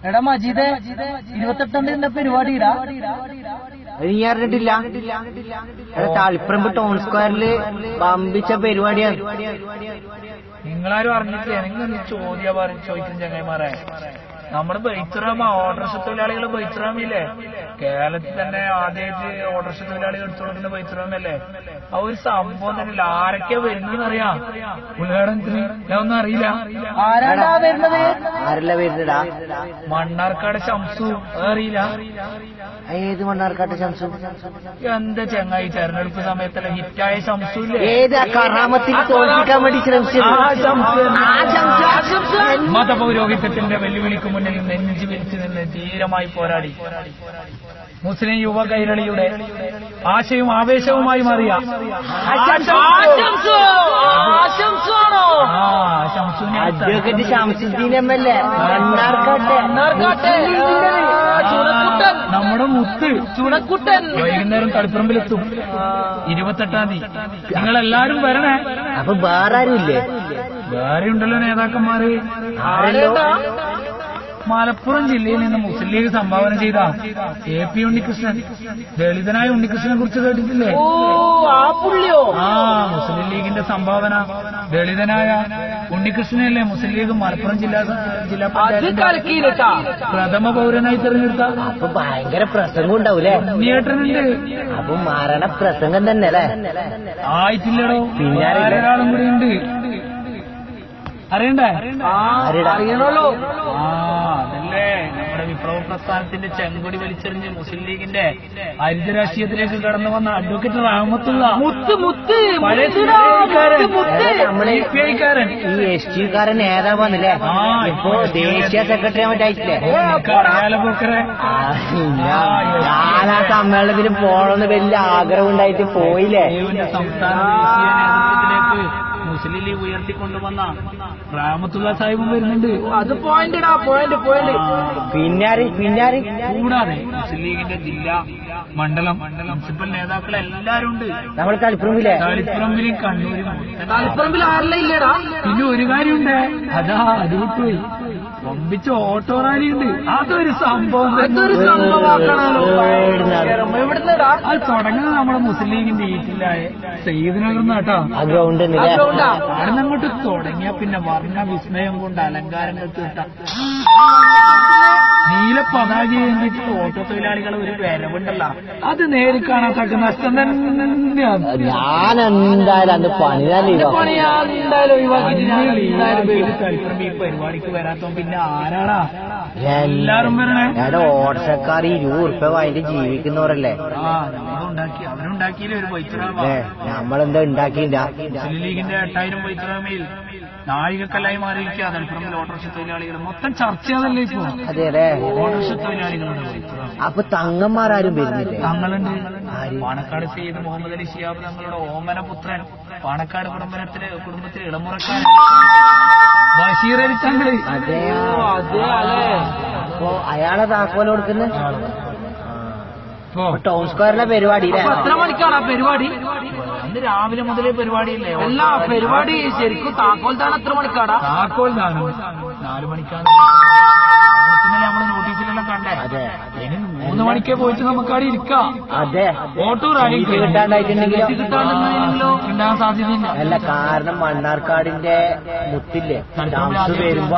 എടാ മജീദേ, 28 എന്റെ പരിപാടിയിടാ. അത് നീ അറിഞ്ഞിട്ടില്ല? തളിപ്പറമ്പ് ടൗൺ സ്ക്വയറില് പമ്പിച്ച പരിപാടിയാണ്. നിങ്ങളാരും അറിഞ്ഞിട്ടില്ല? നിങ്ങൾ ചോദ്യ ചോദിക്കും ചങ്ങന്മാരെ. നമ്മുടെ ബൈത്റാമ ഓട്ടോറിക്ഷ തൊഴിലാളികൾ ബൈത്റാമില്ലേ, കേരളത്തിൽ തന്നെ ആദ്യമായിട്ട് ഓട്ടോറിക്ഷ തൊഴിലാളികൾ എടുത്തു കൊടുക്കുന്ന ബൈത്റാമല്ലേ. ആ ഒരു സംഭവം തന്നെ ആരൊക്കെയാ വരുന്നതെന്നറിയാം. ഉദ്ഘാടനത്തിന് ഞാൻ ഒന്നും അറിയില്ല. ആരാടാ വരുന്നത്? ആരല്ല വരുന്നടാ? മണ്ണാർക്കാട് ശംസു. അതറിയില്ല? ഏത് മണ്ണാർക്കാട്ട് ശംസു? എന്താ ചങ്ങായി, തെരഞ്ഞെടുപ്പ് സമയത്തല്ല ഹിറ്റായ ശംസു ഇല്ലേ? ഏത് കറാമത്തിൽ തോൽപ്പിക്കാൻ വേണ്ടി ശ്രമിച്ചത്? മതപൗരോഹിത്യത്തിന്റെ വെല്ലുവിളിക്ക് മുന്നിൽ നെഞ്ചു വിരിച്ചു നിന്ന് ധീരമായി പോരാടി മുസ്ലിം യുവ കൈരളിയുടെ ആശയും ആവേശവുമായി മാറിയ അഡ്വക്കേറ്റ് ശംസുദ്ദീൻ MLA നമ്മുടെ മുത്ത് ചുണക്കുട്ടൻ വൈകുന്നേരം തളിപ്പറമ്പിലെത്തും 28-ാം തീയതി. നിങ്ങളെല്ലാരും വരണേ. അപ്പൊ വേറെ ആരും ഇല്ലേ? വേറെ ഉണ്ടല്ലോ നേതാക്കന്മാര്. മലപ്പുറം ജില്ലയിൽ നിന്ന് മുസ്ലിം ലീഗ് സംഭാവന ചെയ്ത AP ഉണ്ണികൃഷ്ണൻ, ദളിതനായ ഉണ്ണികൃഷ്ണനെ കുറിച്ച് കേട്ടിട്ടില്ലേ? മുസ്ലിം ലീഗിന്റെ സംഭാവന ദളിതനായ ഉണ്ണികൃഷ്ണനല്ലേ മുസ്ലിം ലീഗ് മലപ്പുറം ജില്ലാ പ്രഥമ പൗരനായി തെരഞ്ഞെടുത്ത. അപ്പൊ ഭയങ്കര പ്രസംഗം ഉണ്ടാവൂലേ? ഉണ്ണിയേട്ടനുണ്ട്. അപ്പൊ മരണ പ്രസംഗം തന്നെ അല്ലേ? ആയിട്ടില്ലടോ, പിന്നെ ഒരാളും കൂടി ഉണ്ട്. അറിയണ്ടേ? അറിയണല്ലോ. അതല്ലേ നമ്മുടെ വിപ്ലവ പ്രസ്ഥാനത്തിന്റെ ചെങ്കൊടി വലിച്ചെറിഞ്ഞ് മുസ്ലിം ലീഗിന്റെ ഹരിത രാഷ്ട്രീയത്തിലേക്ക് കടന്നു വന്ന അഡ്വക്കേറ്റ് റഹ്മത്തുള്ള ഐക്കാരൻ, ഈ ST കാരൻ നേതാവാന്നല്ലേ? ഇപ്പൊ ദേശീയ സെക്രട്ടറി ആയിട്ടില്ലേ? ഞാൻ ആ സമ്മേളനത്തിന് പോണമെന്ന് വലിയ ആഗ്രഹം ഉണ്ടായിട്ട് പോയില്ലേ? സംസ്ഥാന ദേശീയ നേതൃത്വത്തിലേക്ക് മുസ്ലിം ലീഗ് ഉയർത്തിക്കൊണ്ടുവന്ന റഹ്മത്തുള്ള സാഹിബും വരുന്നുണ്ട്. അത് പോയിന്റ് പിന്നാര് കൂടാതെ മുസ്ലിം ലീഗിന്റെ ജില്ലാ മണ്ഡലം മുനിസിപ്പൽ നേതാക്കൾ എല്ലാരും ഉണ്ട്. നമ്മൾ തളിപ്പറമ്പിലും കണ്ണൂരും. തളിപ്പറമ്പിൽ ആരെല്ലാം ഇല്ലടാ. പിന്നെ ഒരു കാര്യമുണ്ട്, അതാ അത് വിട്ടുപോയി. പമ്പിച്ച ഓട്ടോ റാലി ഉണ്ട്. അതൊരു സംഭവം. അത് തുടങ്ങുന്നത് നമ്മുടെ മുസ്ലിം ലീഗിന്റെ ഈറ്റിലായ സയ്യിദ്നഗറിന്ന് കേട്ടോ. അവിടെ അങ്ങോട്ട് തുടങ്ങിയ പിന്നെ വർണ്ണ വിസ്മയം കൊണ്ട് അലങ്കാരങ്ങൾ തീർത്ത നീല പതാക എന്തിട്ട് ഓട്ടോ തൊഴിലാളികളെ ഒരു വരവുണ്ടല്ലോ, അത് നേരിൽ കാണാത്തക്ക നഷ്ടം തന്നെയാണ്. ഞാൻ എന്തായാലും അന്ന് തളിപ്പറമ്പ് ഈ പരിപാടിക്ക് വരാത്തോ പിന്നെ ആരാടാ? എല്ലാരും വരണേ. ഓട്ടക്കാർ 20 ഉറുപ്പ്യ വാങ്ങിട്ട് ജീവിക്കുന്നവരല്ലേ? അവരുണ്ടാക്കിയില്ലേ ഒരു പൈത്തറാമ? നമ്മളെന്താ ഉണ്ടാക്കിയില്ല. മുസ്ലിം ലീഗിന്റെ 8000 പൈത്തറാമയിൽ നാഴികക്കല്ലായി മാറിയിരിക്കുക തളിപ്പറമ്പിൽ ഓട്ടോറിക്ഷ തൊഴിലാളികൾ. മൊത്തം ചർച്ചയാണല്ലേ ഇപ്പൊ? അതെ. ഓട്ടോറിക്ഷ തൊഴിലാളികളുടെ അപ്പൊ തങ്ങന്മാരും വരുന്നില്ലേ? തങ്ങളുണ്ട്. പാണക്കാട് സയ്യിദ് മുഹമ്മദ് അലി ശിഹാബ് തങ്ങളുടെ ഓമനപുത്രൻ, പാണക്കാട് കുടുംബത്തിലെ ഇളമുറക്കാരൻ ബഷീർ അലി തങ്ങള്. അതെ അല്ലേ? അപ്പൊ അയാളെ താക്കോല് കൊടുക്കുന്നത് ടൗൺ സ്ക്വയറിലെ പരിപാടി. എത്ര മണിക്കാണ് പരിപാടി? അന്ന് രാവിലെ മുതലേ പരിപാടിയില്ലേ? എല്ലാ പരിപാടി ശരിക്കും താക്കോൽ ദാനം എത്ര മണിക്കാടാ? താക്കോൽ ദാനം 4 മണിക്കാണ്. നമ്മള് നോട്ടീസിലെല്ലാം കണ്ടേ. ഇനി 3 മണിക്കേ പോയിട്ട് നമുക്ക് അവിടെ ഇരിക്കാം. അതെ, ഓട്ടോ റാലി കിട്ടാണ്ടായിട്ടുണ്ടെങ്കിലോ? കിട്ടാൻ സാധ്യതയില്ല. അല്ല, കാരണം മണ്ണാർക്കാടിന്റെ മുത്തില്ലേ വരുമ്പോ